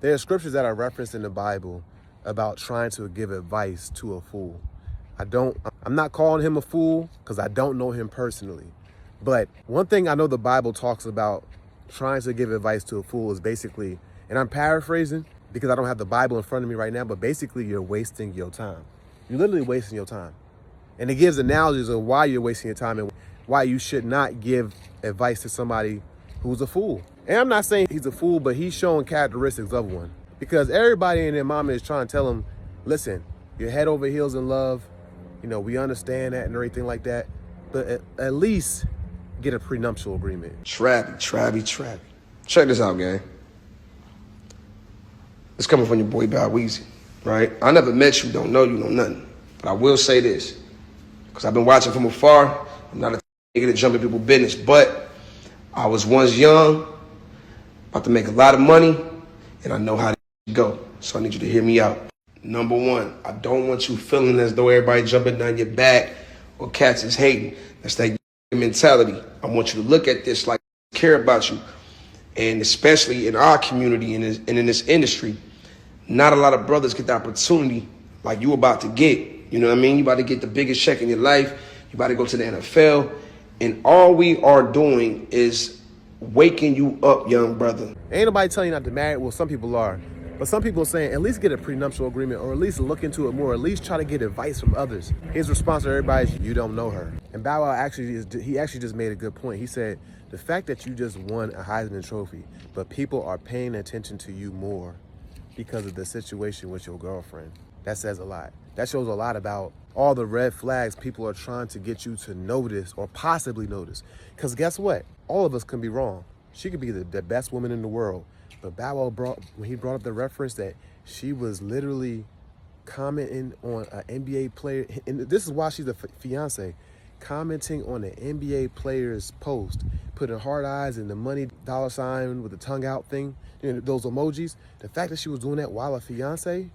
There are scriptures that are referenced in the Bible about trying to give advice to a fool. I'm not calling him a fool because I don't know him personally. But one thing I know the Bible talks about trying to give advice to a fool is basically, and I'm paraphrasing because I don't have the Bible in front of me right now, but basically you're wasting your time. You're literally wasting your time. And it gives analogies of why you're wasting your time and why you should not give advice to somebody who's a fool. And I'm not saying he's a fool, but he's showing characteristics of one. Because everybody and their mama is trying to tell him, listen, you're head over heels in love. You know, we understand that and everything like that. But at least get a prenuptial agreement. Travi. Check this out, gang. It's coming from your boy Bow Weezy, right? I never met you, don't know you, know nothing. But I will say this, because I've been watching from afar. I'm not a nigga to jump in people's business, but I was once young, about to make a lot of money, and I know how to go. So I need you to hear me out. Number one, I don't want you feeling as though everybody jumping down your back or cats is hating. That's that mentality. I want you to look at this like I care about you. And especially in our community and in this industry, not a lot of brothers get the opportunity like you about to get. You know what I mean? You about to get the biggest check in your life. You about to go to the NFL. And all we are doing is waking you up, young brother. Ain't nobody telling you not to marry. Well, some people are. But some people are saying at least get a prenuptial agreement or at least look into it more, at least try to get advice from others. His response to everybody is, you don't know her. And Bow Wow actually just made a good point. He said, the fact that you just won a Heisman Trophy, but people are paying attention to you more because of the situation with your girlfriend, that says a lot. That shows a lot about all the red flags people are trying to get you to notice or possibly notice. Because guess what? All of us can be wrong. She could be the best woman in the world. But Bow Wow when he brought up the reference that she was literally commenting on an NBA player, and this is why she's a fiance, commenting on an NBA player's post, putting hard eyes and the money dollar sign with the tongue out thing, you know, those emojis. The fact that she was doing that while a fiance,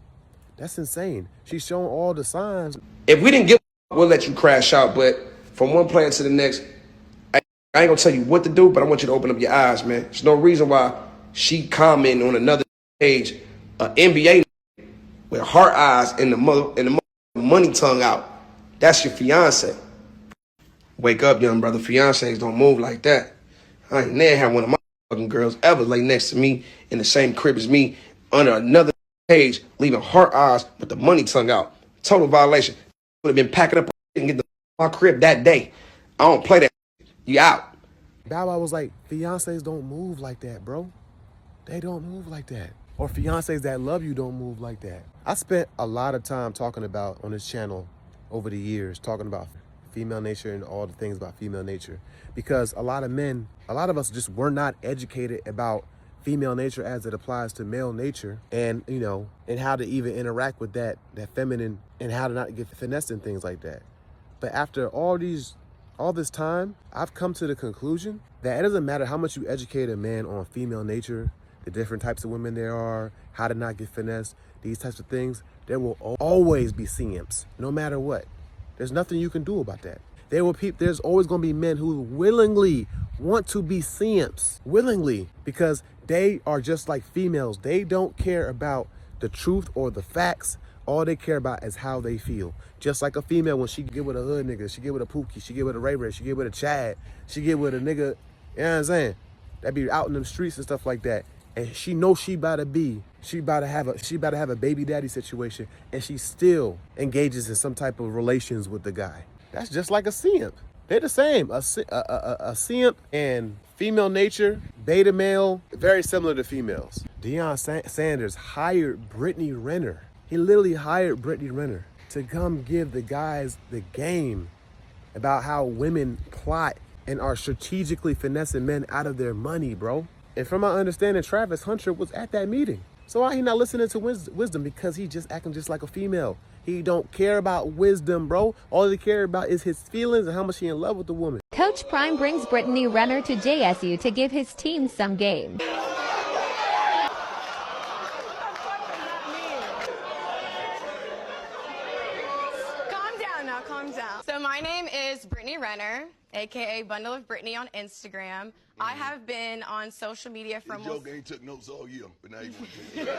that's insane. She's showing all the signs. If we didn't get, we'll let you crash out. But from one player to the next, I ain't gonna tell you what to do, but I want you to open up your eyes, man. There's no reason why she commenting on another page, NBA with heart eyes and the money tongue out. That's your fiance. Wake up, young brother. Fiancés don't move like that. I ain't never had one of my fucking girls ever lay next to me in the same crib as me under another page, leaving heart eyes with the money tongue out. Total violation. Would have been packing up and getting my crib that day. I don't play that. You out. Bow Wow was like, fiancés don't move like that, bro. They don't move like that. Or fiancés that love you don't move like that. I spent a lot of time talking about on this channel over the years, talking about female nature and all the things about female nature. Because a lot of us just were not educated about female nature as it applies to male nature, and you know, and how to even interact with that feminine, and how to not get finessed and things like that. But after all this time, I've come to the conclusion that it doesn't matter how much you educate a man on female nature, the different types of women there are, how to not get finessed, these types of things, there will always be simps, no matter what. There's nothing you can do about that. There's always going to be men who willingly want to be simps, willingly, because they are just like females. They don't care about the truth or the facts. All they care about is how they feel. Just like a female, when she get with a hood nigga, she get with a Pookie, she get with a Ray Ray, she get with a Chad, she get with a nigga, you know what I'm saying? That be out in the streets and stuff like that. And she knows she about to have a baby daddy situation, and she still engages in some type of relations with the guy. That's just like a simp. They're the same. A simp and female nature, beta male, very similar to females. Deion Sanders hired Brittany Renner. He literally hired Brittany Renner to come give the guys the game about how women plot and are strategically finessing men out of their money, bro. And from my understanding, Travis Hunter was at that meeting. So why he not listening to wisdom? Because he just acting just like a female. He don't care about wisdom, bro. All he care about is his feelings and how much he in love with the woman. Coach Prime brings Brittany Renner to JSU to give his team some game. Calm down now, calm down. So my name is Brittany Renner. AKA Bundle of Brittany on Instagram. I have been on social media for This almost... joke ain't took notes all year, but now you want to take it.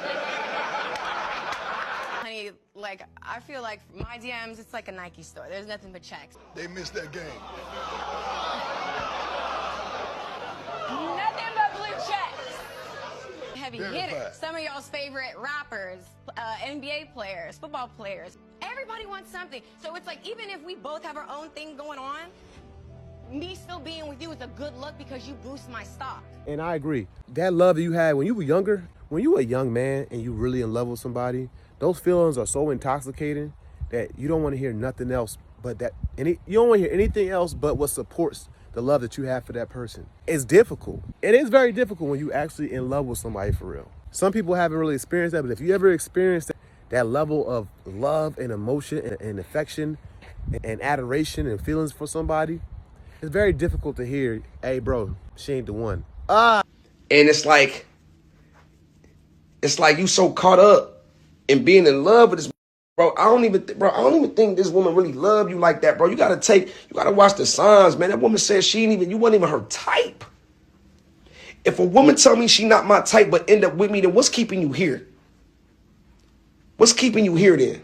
Honey, like, I feel like my DMs, it's like a Nike store. There's nothing but checks. They missed that game. Nothing but blue checks. Heavy Verified. hitters. Some of y'all's favorite rappers, NBA players, football players. Everybody wants something. So it's like, even if we both have our own thing going on, me still being with you is a good look because you boost my stock. And I agree. That love that you had when you were younger, when you were a young man and you really in love with somebody, those feelings are so intoxicating that you don't want to hear nothing else but that. You don't want to hear anything else but what supports the love that you have for that person. It's difficult. It is very difficult when you actually in love with somebody for real. Some people haven't really experienced that, but if you ever experienced that level of love and emotion and affection and adoration and feelings for somebody, it's very difficult to hear, hey, bro, she ain't the one. And it's like you so caught up in being in love with this, bro. I don't even think this woman really loved you like that, bro. You gotta watch the signs, man. That woman said you wasn't even her type. If a woman tell me she not my type but end up with me, then what's keeping you here? What's keeping you here then?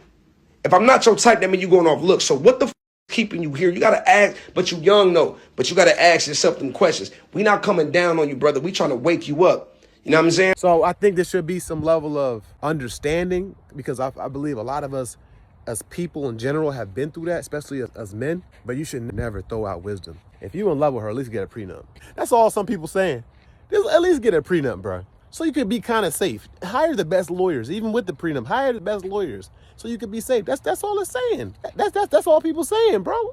If I'm not your type, that means you going off looks. So what the f keeping you here? You gotta ask, but you young though. But you gotta ask yourself them questions. We not coming down on you, brother. We trying to wake you up. You know what I'm saying? So I think there should be some level of understanding because I believe a lot of us as people in general have been through that, especially as men, but you should never throw out wisdom. If you in love with her, at least get a prenup. That's all some people saying. Just at least get a prenup, bro. So you could be kind of safe. Hire the best lawyers, even with the prenup. Hire the best lawyers so you could be safe. That's all it's saying. That's all people saying, bro.